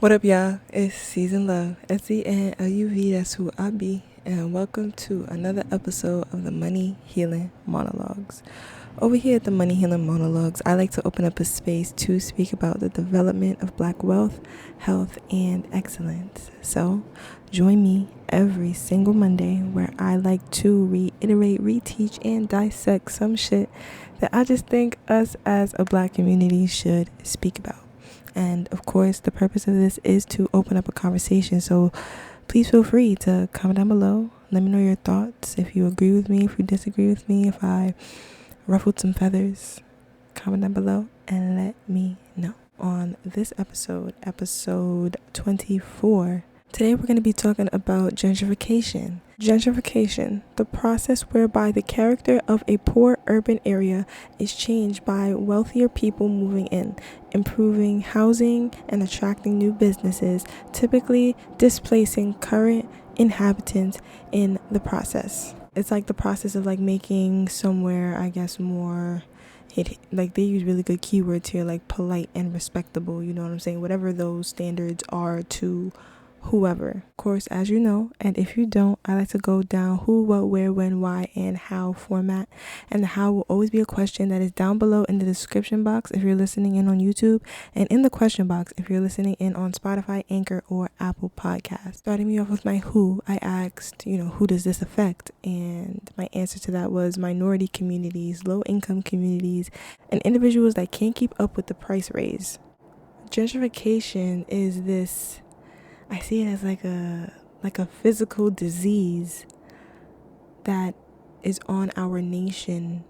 What up, y'all? It's Season Love. SENLUV, that's who I be. And welcome to another episode of the Money Healing Monologues. Over here at the Money Healing Monologues, I like to open up a space to speak about the development of Black wealth, health, and excellence. So, join me every single Monday where I like to reiterate, reteach, and dissect some shit that I just think us as a Black community should speak about. And of course, the purpose of this is to open up a conversation. So please feel free to comment down below. Let me know your thoughts. If you agree with me, if you disagree with me, if I ruffled some feathers, comment down below and let me know. On this episode 24, today we're going to be talking about gentrification. Gentrification, the process whereby the character of a poor urban area is changed by wealthier people moving in, improving housing and attracting new businesses, typically displacing current inhabitants in the process. It's like the process of like making somewhere, I guess, more, like they use really good keywords here, like polite and respectable, you know what I'm saying? Whatever those standards are to whoever. Of course, as you know, and if you don't, I like to go down who, what, where, when, why, and how format. And the how will always be a question that is down below in the description box if you're listening in on YouTube, and in the question box if you're listening in on Spotify, Anchor, or Apple Podcasts. Starting me off with my who, I asked, who does this affect? And my answer to that was minority communities, low-income communities, and individuals that can't keep up with the price raise. Gentrification is this, I see it as like a physical disease that is on our nation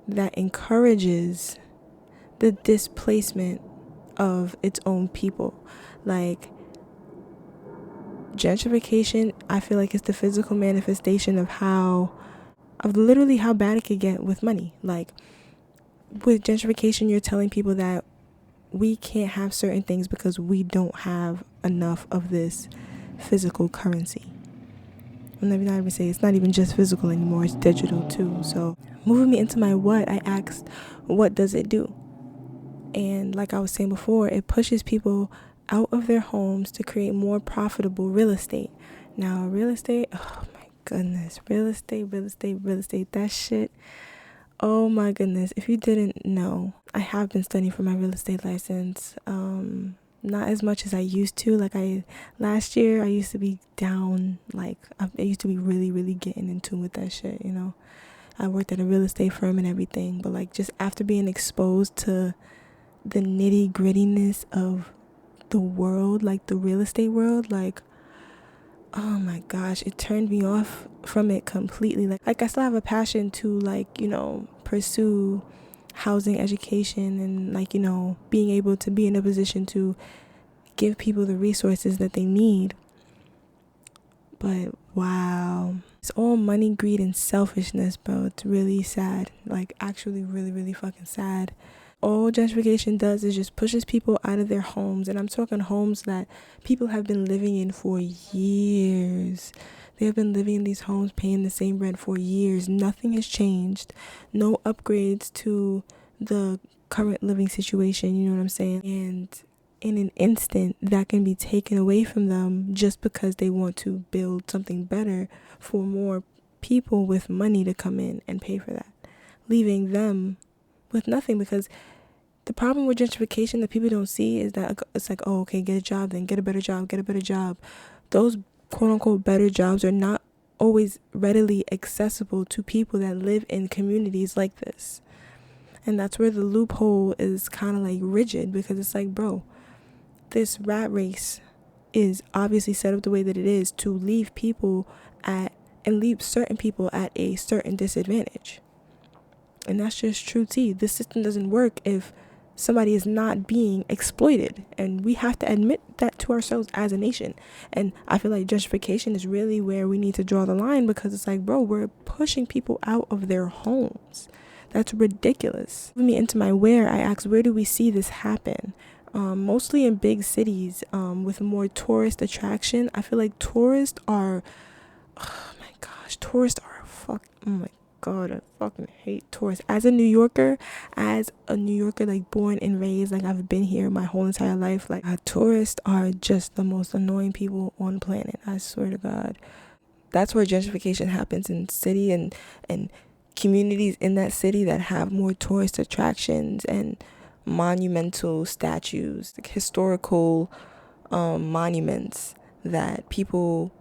that encourages the displacement of its own people. Like gentrification, I feel like it's the physical manifestation of literally how bad it could get with money. Like with gentrification, you're telling people that we can't have certain things because we don't have enough of this physical currency. And let me not even say it's not even just physical anymore, it's digital too. So moving me into my what, I asked, what does it do? And like I was saying before, it pushes people out of their homes to create more profitable real estate. Now, real estate, oh my goodness, real estate, that shit. Oh my goodness, if you didn't know, I have been studying for my real estate license. Not as much as I used to. Last year I used to be down, I used to be really, really getting in tune with that shit, I worked at a real estate firm and everything, but just after being exposed to the nitty grittiness of the world, the real estate world, oh my gosh, it turned me off from it completely. I still have a passion to pursue housing, education, and being able to be in a position to give people the resources that they need. But wow, it's all money, greed, and selfishness, bro. It's really sad. Actually really, really fucking sad. All gentrification does is just pushes people out of their homes. And I'm talking homes that people have been living in for years. They have been living in these homes, paying the same rent for years. Nothing has changed. No upgrades to the current living situation, you know what I'm saying? And in an instant, that can be taken away from them just because they want to build something better for more people with money to come in and pay for that, leaving them with nothing. Because the problem with gentrification that people don't see is that it's like, oh, okay, get a job, then get a better job. Those quote unquote better jobs are not always readily accessible to people that live in communities like this. And that's where the loophole is kind of rigid, because it's bro, this rat race is obviously set up the way that it is to leave certain people at a certain disadvantage. And that's just true tea. This system doesn't work if somebody is not being exploited, and we have to admit that to ourselves as a nation. And I feel like gentrification is really where we need to draw the line, because it's bro, we're pushing people out of their homes. That's ridiculous. Moving me into my where, I asked, where do we see this happen? Mostly in big cities, with more tourist attraction. I feel like tourists are God, I fucking hate tourists. As a New Yorker, like born and raised, like I've been here my whole entire life, like tourists are just the most annoying people on the planet. I swear to God. That's where gentrification happens, in city and communities in that city that have more tourist attractions and monumental statues, like historical monuments that people,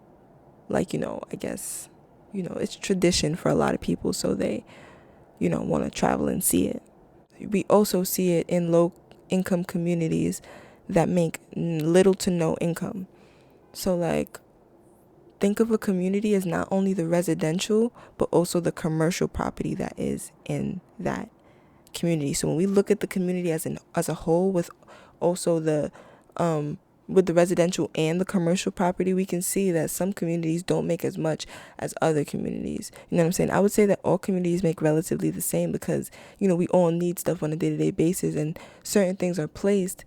like, I guess, it's tradition for a lot of people, so they, want to travel and see it. We also see it in low income communities that make little to no income. So like, think of a community as not only the residential, but also the commercial property that is in that community. So when we look at the community as a whole, with also the with the residential and the commercial property, we can see that some communities don't make as much as other communities. You know what I'm saying? I would say that all communities make relatively the same because, we all need stuff on a day-to-day basis, and certain things are placed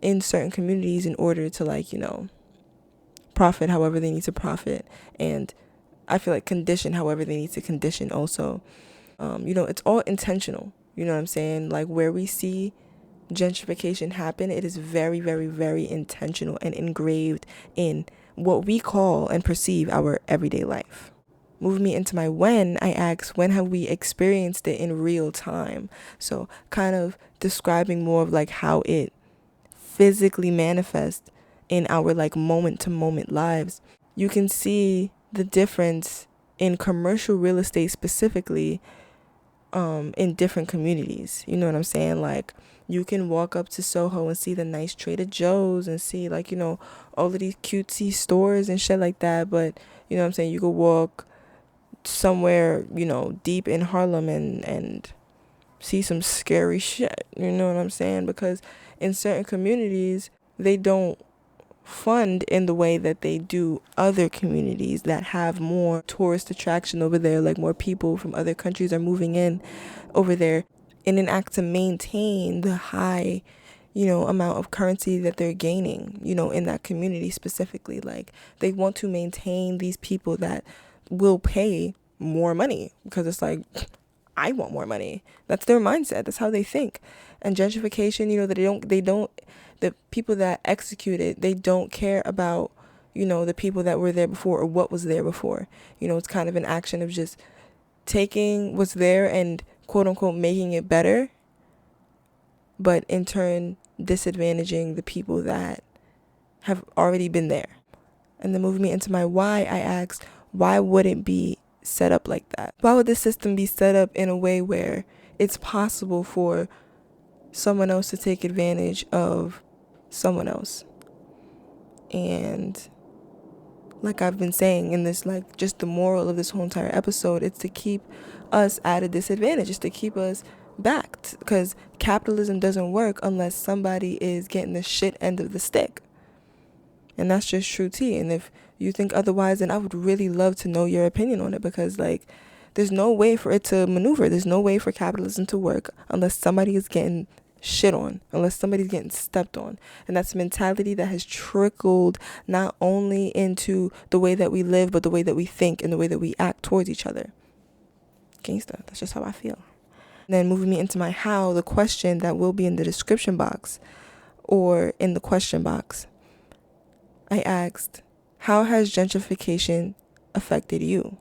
in certain communities in order to, like, profit however they need to profit, and I feel like condition however they need to condition also. It's all intentional. You know what I'm saying? Like, where we see gentrification happen, it is very, very, very intentional and engraved in what we call and perceive our everyday life. Moving me into my when, I ask, when have we experienced it in real time? So kind of describing more of like how it physically manifests in our like moment to moment lives. You can see the difference in commercial real estate specifically in different communities. You know what I'm saying? Like, you can walk up to Soho and see the nice Trader Joe's and see, like, all of these cutesy stores and shit like that. But, you know what I'm saying? You could walk somewhere, deep in Harlem and see some scary shit. You know what I'm saying? Because in certain communities, they don't fund in the way that they do other communities that have more tourist attraction over there, like more people from other countries are moving in over there in an act to maintain the high, amount of currency that they're gaining, in that community specifically. Like, they want to maintain these people that will pay more money because it's like, I want more money. That's their mindset. That's how they think. And gentrification, they don't, the people that execute it, they don't care about, the people that were there before or what was there before. It's kind of an action of just taking what's there and quote unquote making it better, but in turn disadvantaging the people that have already been there. And then moving me into my why, I asked, why would it be set up like that? Why would the system be set up in a way where it's possible for someone else to take advantage of someone else? And like I've been saying in this, like, just the moral of this whole entire episode, it's to keep us at a disadvantage. It's to keep us backed, because capitalism doesn't work unless somebody is getting the shit end of the stick. And that's just true tea. And if you think otherwise, then I would really love to know your opinion on it, because, like, there's no way for it to maneuver. There's no way for capitalism to work unless somebody is getting shit on, unless somebody's getting stepped on. And that's a mentality that has trickled not only into the way that we live, but the way that we think and the way that we act towards each other. Gangsta. That's just how I feel. And then moving me into my how, the question that will be in the description box or in the question box, I asked, how has gentrification affected you?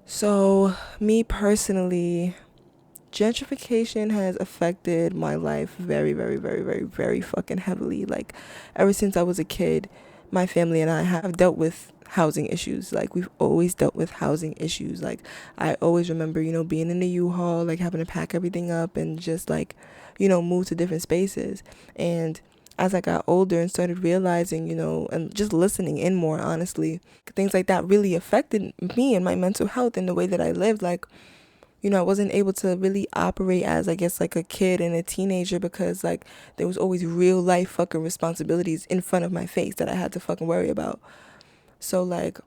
So, me personally, gentrification has affected my life very, very, very, very, very fucking heavily. Like, ever since I was a kid, my family and I have dealt with housing issues. Like, we've always dealt with housing issues. Like, I always remember, being in the U-Haul, like, having to pack everything up and just, like, move to different spaces. And as I got older and started realizing, and just listening in more, honestly, things like that really affected me and my mental health and the way that I lived. Like, I wasn't able to really operate as, I guess, like a kid and a teenager, because, like, there was always real life fucking responsibilities in front of my face that I had to fucking worry about. So, like,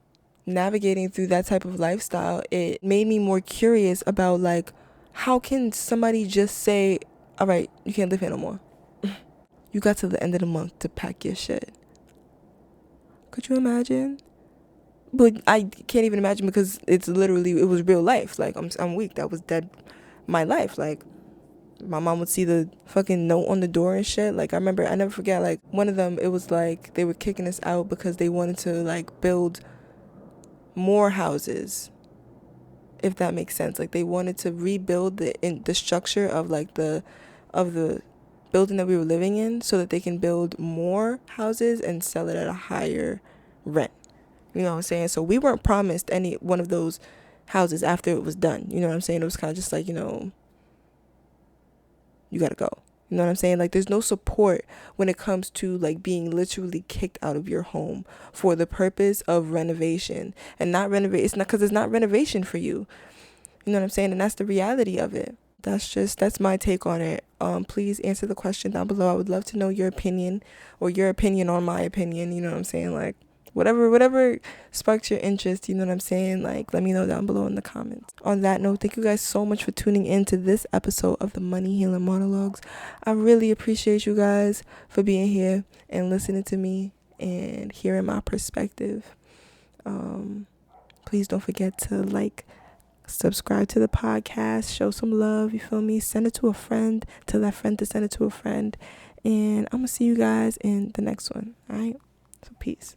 navigating through that type of lifestyle, it made me more curious about, like, how can somebody just say, all right, you can't live here no more. You got to the end of the month to pack your shit. Could you imagine? But I can't even imagine, because it's literally, it was real life. Like, I'm weak. That was dead my life. Like, my mom would see the fucking note on the door and shit. Like, I remember, I never forget, like, one of them, it was like they were kicking us out because they wanted to, like, build more houses, if that makes sense. Like, they wanted to rebuild the structure of, like, the building that we were living in, so that they can build more houses and sell it at a higher rent. You know what I'm saying? So we weren't promised any one of those houses after it was done. You know what I'm saying? It was kind of just like, you gotta go. You know what I'm saying? Like, there's no support when it comes to, like, being literally kicked out of your home for the purpose of renovation. And not renovate. It's not, because it's not renovation for you. You know what I'm saying? And that's the reality of it. That's my take on it. Please answer the question down below. I would love to know your opinion, or your opinion on my opinion. You know what I'm saying? Like, whatever sparks your interest, you know what I'm saying? Like, let me know down below in the comments. On that note, thank you guys so much for tuning in to this episode of the Money Healing Monologues. I really appreciate you guys for being here and listening to me and hearing my perspective. Please don't forget to subscribe to the podcast, show some love, you feel me? Send it to a friend, tell that friend to send it to a friend. And I'm gonna see you guys in the next one. All right, so peace.